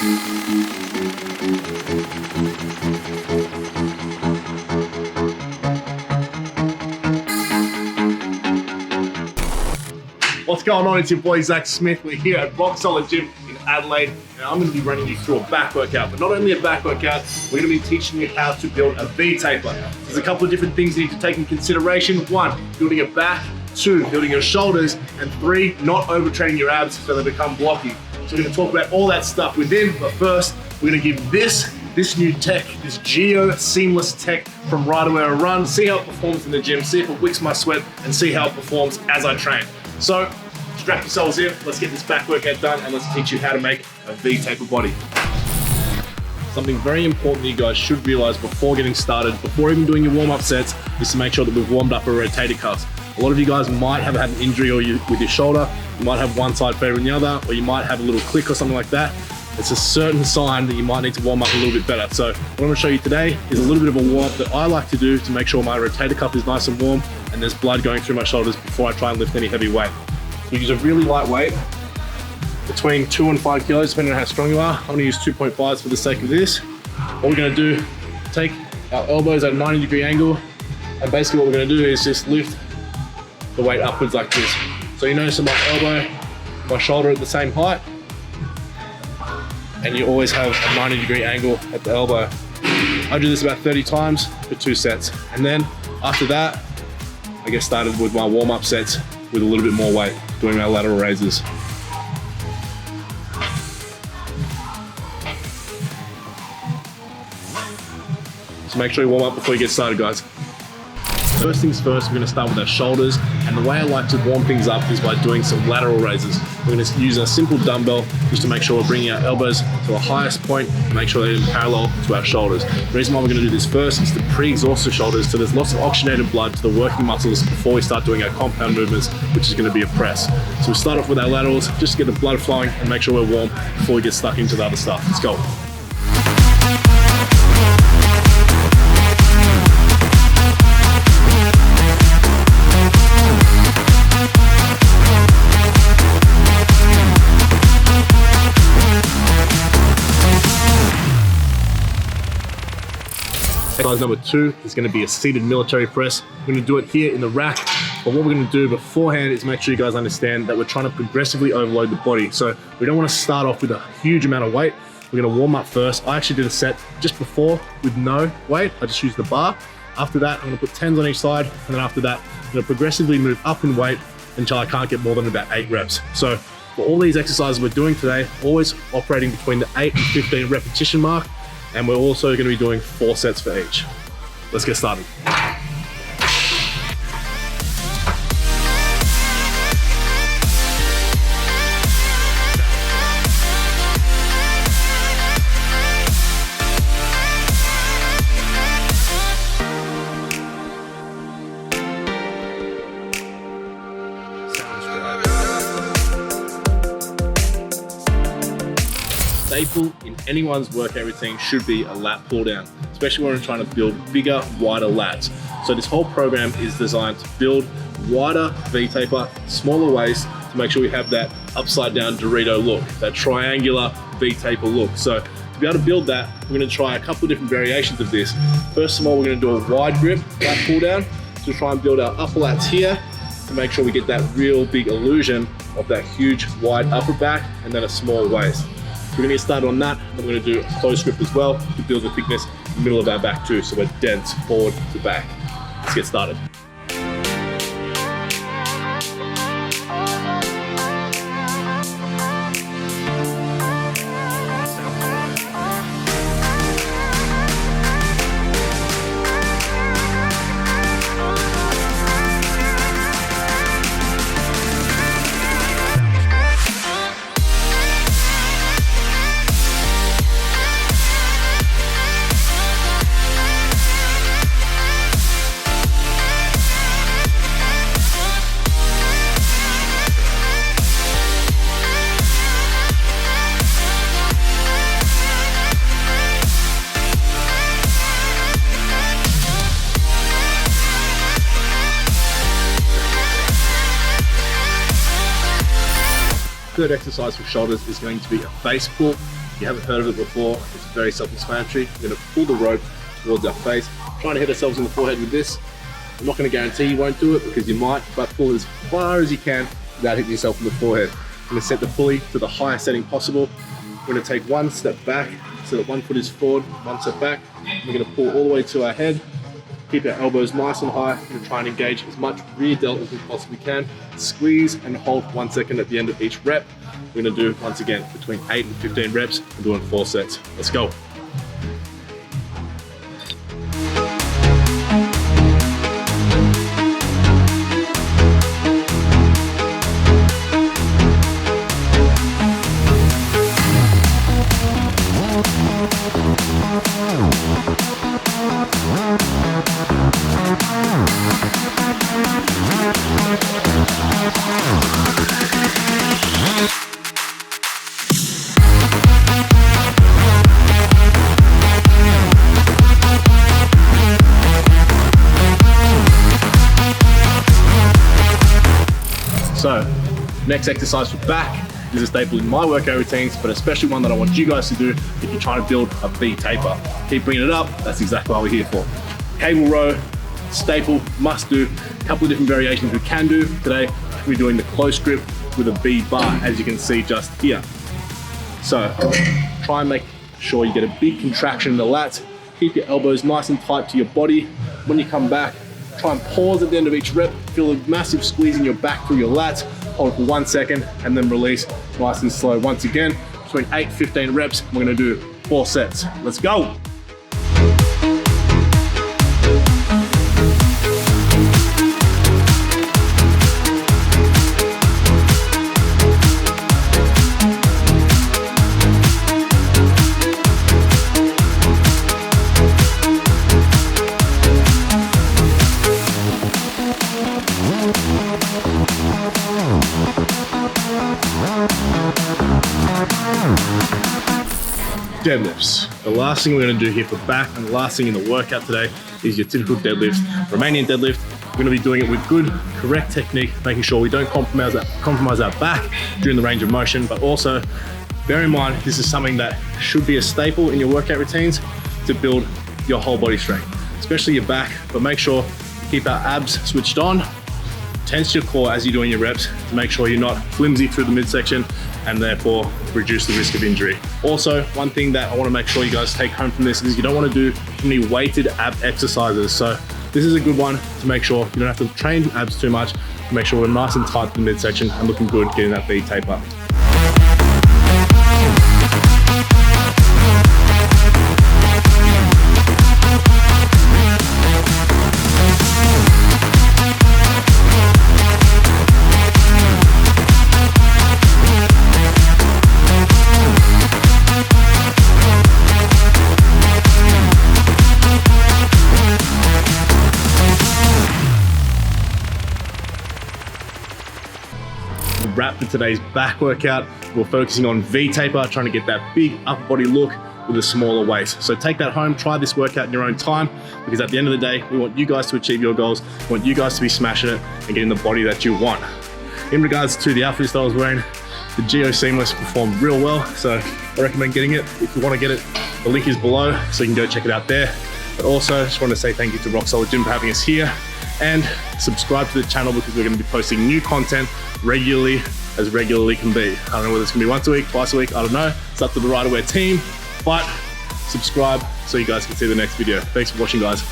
What's going on? It's your boy Zach Smith. We're here at Rock Solid Gym in Adelaide, and I'm going to be running you through a back workout. But not only a back workout, we're going to be teaching you how to build a V-taper. There's a couple of different things you need to take in consideration. 1, building your back. 2, building your shoulders. And 3, not overtraining your abs so they become blocky. So we're going to talk about all that stuff within, but first, we're going to give this new tech, this Geo Seamless Tech from Ryderwear a run, see how it performs in the gym, see if it wicks my sweat, and see how it performs as I train. So, strap yourselves in, let's get this back workout done, and let's teach you how to make a V-taper body. Something very important that you guys should realize before getting started, before even doing your warm-up sets, is to make sure that we've warmed up our rotator cuffs. A lot of you guys might have had an injury with your shoulder, you might have one side favoring the other, or you might have a little click or something like that. It's a certain sign that you might need to warm up a little bit better. So what I'm going to show you today is a little bit of a warm-up that I like to do to make sure my rotator cuff is nice and warm and there's blood going through my shoulders before I try and lift any heavy weight. We use a really light weight, between 2 and 5 kilos, depending on how strong you are. I'm gonna use 2.5s for the sake of this. What we're gonna do, take our elbows at a 90-degree angle, and basically what we're gonna do is just lift the weight upwards like this. So you notice that my elbow, my shoulder at the same height, and you always have a 90-degree angle at the elbow. I do this about 30 times for 2 sets. And then after that, I get started with my warm-up sets with a little bit more weight, doing our lateral raises. So make sure you warm up before you get started, guys. First things first, we're going to start with our shoulders, and the way I like to warm things up is by doing some lateral raises. We're going to use a simple dumbbell just to make sure we're bringing our elbows to the highest point and make sure they're in parallel to our shoulders. The reason why we're going to do this first is to pre-exhaust the shoulders so there's lots of oxygenated blood to the working muscles before we start doing our compound movements, which is going to be a press. So we start off with our laterals just to get the blood flowing and make sure we're warm before we get stuck into the other stuff. Let's go. Exercise number 2 is going to be a seated military press. We're going to do it here in the rack, but what we're going to do beforehand is make sure you guys understand that we're trying to progressively overload the body. So we don't want to start off with a huge amount of weight. We're going to warm up first. I actually did a set just before with no weight. I just used the bar. After that, I'm going to put 10s on each side, and then after that, I'm going to progressively move up in weight until I can't get more than about 8 reps. So for all these exercises we're doing today, always operating between the 8 and 15 repetition mark. And we're also going to be doing 4 sets for each. Let's get started. Staple in anyone's workout routine should be a lat pull down, especially when we're trying to build bigger, wider lats. So this whole program is designed to build wider V-taper, smaller waist, to make sure we have that upside down Dorito look, that triangular V-taper look. So to be able to build that, we're going to try a couple of different variations of this. First of all, we're going to do a wide grip lat pull down to try and build our upper lats here to make sure we get that real big illusion of that huge wide upper back and then a small waist. We're going to get started on that, and we're going to do a close grip as well to build the thickness in the middle of our back too, so we're dense forward to back. Let's get started. Third exercise for shoulders is going to be a face pull. If you haven't heard of it before, it's very self-explanatory. We're gonna pull the rope towards our face, trying to hit ourselves in the forehead with this. I'm not gonna guarantee you won't do it because you might, but pull as far as you can without hitting yourself in the forehead. I'm gonna set the pulley to the highest setting possible. We're gonna take one step back so that one foot is forward, one step back. We're gonna pull all the way to our head. Keep our elbows nice and high. We're gonna try and engage as much rear delt as we possibly can. Squeeze and hold 1 second at the end of each rep. We're gonna do, once again, between 8 and 15 reps. We're doing 4 sets. Let's go. So, next exercise for back is a staple in my workout routines, but especially one that I want you guys to do if you're trying to build a V taper. Keep bringing it up, that's exactly what we're here for. Cable row, staple, must do. A couple of different variations we can do. Today, we're doing the close grip with a V bar, as you can see just here. So, try and make sure you get a big contraction in the lats. Keep your elbows nice and tight to your body. When you come back, try and pause at the end of each rep. Feel a massive squeeze in your back through your lats. Hold for 1 second and then release nice and slow. Once again, between 8 and 15 reps, we're gonna do 4 sets. Let's go. Deadlifts. The last thing we're going to do here for back and the last thing in the workout today is your typical deadlift. Romanian deadlift. We're going to be doing it with good, correct technique, making sure we don't compromise our back during the range of motion, but also bear in mind this is something that should be a staple in your workout routines to build your whole body strength, especially your back, but make sure you keep our abs switched on. Tense your core as you're doing your reps to make sure you're not flimsy through the midsection and therefore reduce the risk of injury. Also, one thing that I want to make sure you guys take home from this is you don't want to do too many weighted ab exercises. So this is a good one to make sure you don't have to train abs too much, to make sure we're nice and tight in the midsection and looking good getting that V taper. Wrap for today's back workout. We're focusing on V taper, trying to get that big upper body look with a smaller waist. So take that home, try this workout in your own time, because at the end of the day, we want you guys to achieve your goals. We want you guys to be smashing it and getting the body that you want. In regards to the outfits that I was wearing, the Geo Seamless performed real well, so I recommend getting it. If you want to get it, the link is below, so you can go check it out there. But also, I just want to say thank you to Rock Solid Gym for having us here, and subscribe to the channel because we're going to be posting new content regularly can be. I don't know whether it's going to be once a week, twice a week, I don't know. It's up to the Riderwear team, but subscribe so you guys can see the next video. Thanks for watching, guys.